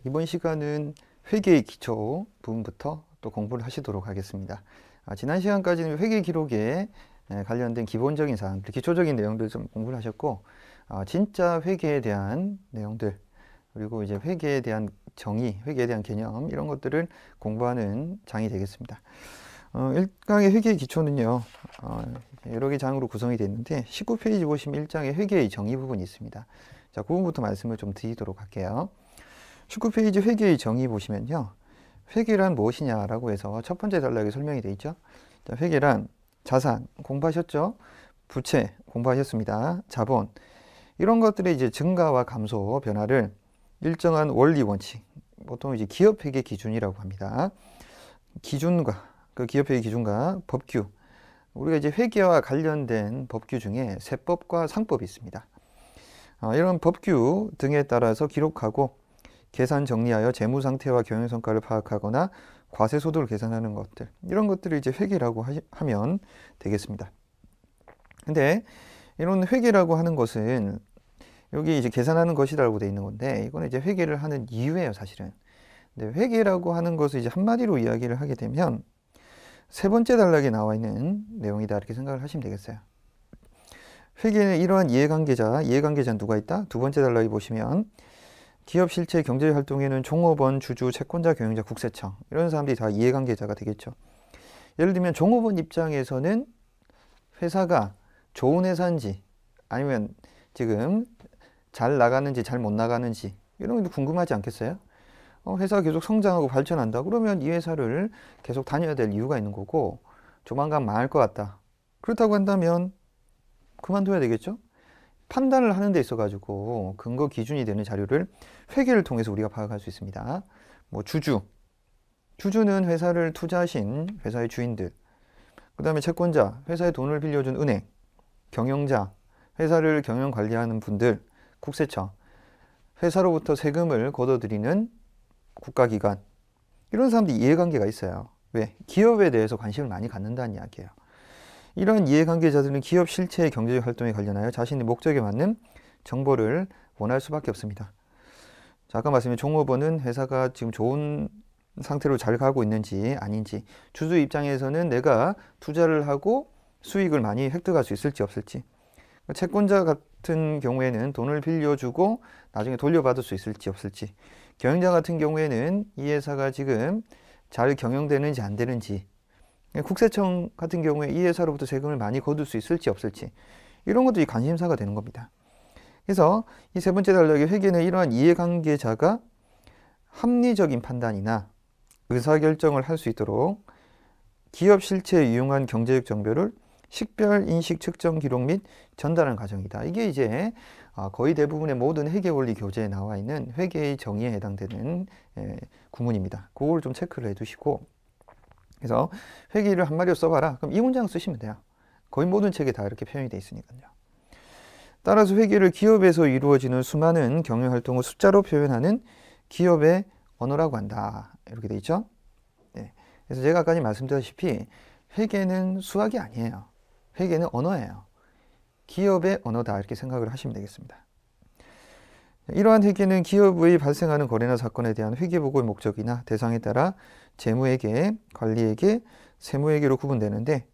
이번 시간은 회계의 기초 부분부터 또 공부를 하시도록 하겠습니다. 지난 시간까지는 회계 기록에 관련된 기본적인 사항들, 기초적인 내용들 좀 공부를 하셨고, 진짜 회계에 대한 내용들, 그리고 이제 회계에 대한 정의, 회계에 대한 개념, 이런 것들을 공부하는 장이 되겠습니다. 1강의 회계의 기초는요, 여러 개 장으로 구성이 되어 있는데, 19페이지 보시면 1장의 회계의 정의 부분이 있습니다. 자, 그 부분부터 말씀을 좀 드리도록 할게요. 19페이지 회계의 정의 보시면요, 회계란 무엇이냐라고 해서 첫 번째 단락에 설명이 되어 있죠. 자, 회계란 자산 공부하셨죠? 부채 공부하셨습니다. 자본, 이런 것들의 이제 증가와 감소 변화를 일정한 원리 원칙, 보통 이제 기업 회계 기준이라고 합니다. 기준과 그 기업 회계 기준과 법규, 우리가 이제 회계와 관련된 법규 중에 세법과 상법이 있습니다. 이런 법규 등에 따라서 기록하고 계산 정리하여 재무 상태와 경영 성과를 파악하거나 과세 소득을 계산하는 것들, 이런 것들을 이제 회계라고 하면 되겠습니다. 근데 이런 회계라고 하는 것은 여기 이제 계산하는 것이라고 되어 있는 건데, 이거는 이제 회계를 하는 이유예요, 사실은. 근데 회계라고 하는 것을 이제 한마디로 이야기를 하게 되면 세 번째 단락에 나와 있는 내용이다, 이렇게 생각을 하시면 되겠어요. 회계는 이러한 이해관계자는 누가 있다? 두 번째 단락에 보시면 기업 실체 경제 활동에는 종업원, 주주, 채권자, 경영자, 국세청, 이런 사람들이 다 이해관계자가 되겠죠. 예를 들면 종업원 입장에서는 회사가 좋은 회사인지 아니면 지금 잘 나가는지 잘 못 나가는지 이런 것도 궁금하지 않겠어요? 회사가 계속 성장하고 발전한다 그러면 이 회사를 계속 다녀야 될 이유가 있는 거고, 조만간 망할 것 같다 그렇다고 한다면 그만둬야 되겠죠? 판단을 하는 데 있어 가지고 근거 기준이 되는 자료를 회계를 통해서 우리가 파악할 수 있습니다. 뭐 주주는 회사를 투자하신 회사의 주인들, 그 다음에 채권자, 회사에 돈을 빌려준 은행, 경영자, 회사를 경영 관리하는 분들, 국세청, 회사로부터 세금을 걷어들이는 국가기관, 이런 사람들이 이해관계가 있어요. 왜? 기업에 대해서 관심을 많이 갖는다는 이야기예요. 이러한 이해관계자들은 기업 실체의 경제적 활동에 관련하여 자신의 목적에 맞는 정보를 원할 수밖에 없습니다. 자, 아까 말씀드린 종업원은 회사가 지금 좋은 상태로 잘 가고 있는지 아닌지, 주주 입장에서는 내가 투자를 하고 수익을 많이 획득할 수 있을지 없을지, 채권자 같은 경우에는 돈을 빌려주고 나중에 돌려받을 수 있을지 없을지, 경영자 같은 경우에는 이 회사가 지금 잘 경영되는지 안 되는지, 국세청 같은 경우에 이 회사로부터 세금을 많이 거둘 수 있을지 없을지, 이런 것들이 관심사가 되는 겁니다. 그래서 이 세 번째 단락의 회계는 이러한 이해관계자가 합리적인 판단이나 의사결정을 할 수 있도록 기업 실체에 유용한 경제적 정보를 식별, 인식, 측정, 기록 및 전달하는 과정이다. 이게 이제 거의 대부분의 모든 회계 원리 교재에 나와 있는 회계의 정의에 해당되는 구문입니다. 그걸 좀 체크를 해두시고, 그래서 회계를 한마디로 써봐라. 그럼 이 문장 쓰시면 돼요. 거의 모든 책에 다 이렇게 표현이 되어 있으니까요. 따라서 회계를 기업에서 이루어지는 수많은 경영활동을 숫자로 표현하는 기업의 언어라고 한다. 이렇게 되어 있죠. 네. 그래서 제가 아까 말씀드렸다시피 회계는 수학이 아니에요. 회계는 언어예요. 기업의 언어다, 이렇게 생각을 하시면 되겠습니다. 이러한 회계는 기업의 발생하는 거래나 사건에 대한 회계보고의 목적이나 대상에 따라 재무회계, 관리회계, 세무회계로 구분되는데,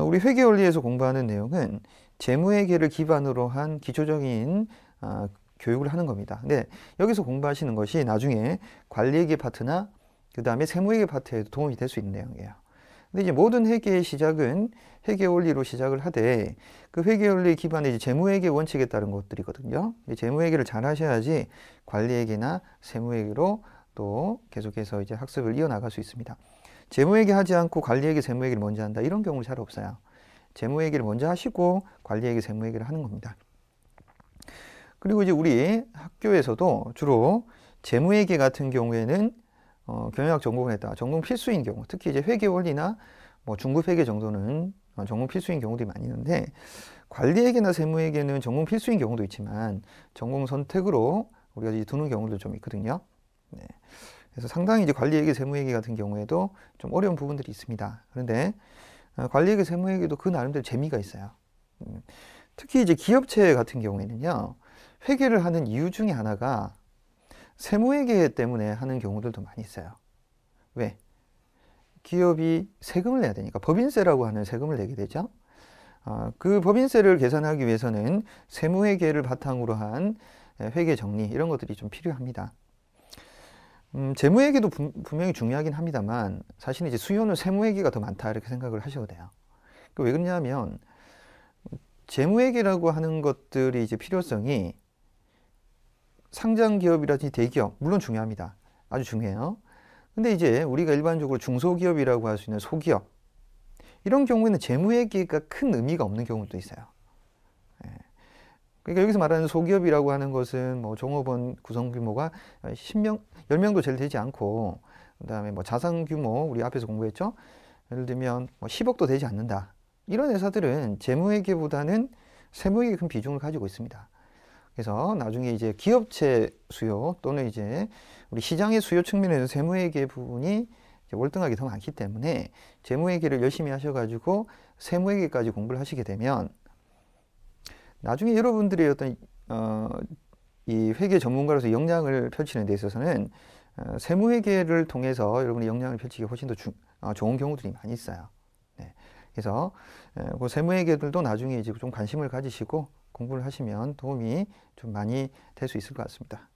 우리 회계원리에서 공부하는 내용은 재무회계를 기반으로 한 기초적인 교육을 하는 겁니다. 근데 여기서 공부하시는 것이 나중에 관리회계 파트나 그 다음에 세무회계 파트에도 도움이 될 수 있는 내용이에요. 근데 이제 모든 회계의 시작은 회계원리로 시작을 하되, 그 회계원리 기반의 이제 재무회계 원칙에 따른 것들이거든요. 재무회계를 잘 하셔야지 관리회계나 세무회계로 또 계속해서 이제 학습을 이어나갈 수 있습니다. 재무회계 하지 않고 관리회계, 세무회계를 먼저 한다, 이런 경우는 잘 없어요. 재무회계를 먼저 하시고 관리회계, 세무회계를 하는 겁니다. 그리고 이제 우리 학교에서도 주로 재무회계 같은 경우에는 경영학 전공에다 전공 필수인 경우, 특히 이제 회계 원리나 뭐 중급 회계 정도는 전공 필수인 경우들이 많이 있는데, 관리회계나 세무회계는 전공 필수인 경우도 있지만 전공 선택으로 우리가 이제 두는 경우도 좀 있거든요. 네. 그래서 상당히 이제 관리회계, 세무회계 같은 경우에도 좀 어려운 부분들이 있습니다. 그런데 관리회계, 세무회계도 그 나름대로 재미가 있어요. 특히 이제 기업체 같은 경우에는요, 회계를 하는 이유 중에 하나가 세무회계 때문에 하는 경우들도 많이 있어요. 왜? 기업이 세금을 내야 되니까 법인세라고 하는 세금을 내게 되죠. 그 법인세를 계산하기 위해서는 세무회계를 바탕으로 한 회계 정리 이런 것들이 좀 필요합니다. 재무회계도 분명히 중요하긴 합니다만 사실은 이제 수요는 세무회계가 더 많다 이렇게 생각을 하셔도 돼요. 왜 그러냐면 재무회계라고 하는 것들이 이제 필요성이 상장 기업이라든지 대기업 물론 중요합니다. 아주 중요해요. 근데 이제 우리가 일반적으로 중소기업이라고 할 수 있는 소기업 이런 경우에는 재무회계가 큰 의미가 없는 경우도 있어요. 그러니까 여기서 말하는 소기업이라고 하는 것은 뭐 종업원 구성 규모가 10명, 10명도 제일 되지 않고 그다음에 뭐 자산 규모 우리 앞에서 공부했죠. 예를 들면 뭐 10억도 되지 않는다. 이런 회사들은 재무회계보다는 세무회계에 큰 비중을 가지고 있습니다. 그래서 나중에 이제 기업체 수요 또는 이제 우리 시장의 수요 측면에서 세무회계 부분이 월등하게 더 많기 때문에 재무회계를 열심히 하셔가지고 세무회계까지 공부를 하시게 되면 나중에 여러분들의 어떤 이 회계 전문가로서 역량을 펼치는 데 있어서는 세무회계를 통해서 여러분의 역량을 펼치기 훨씬 더 좋은 경우들이 많이 있어요. 네. 그래서 그 세무회계들도 나중에 이제 좀 관심을 가지시고 공부를 하시면 도움이 좀 많이 될 수 있을 것 같습니다.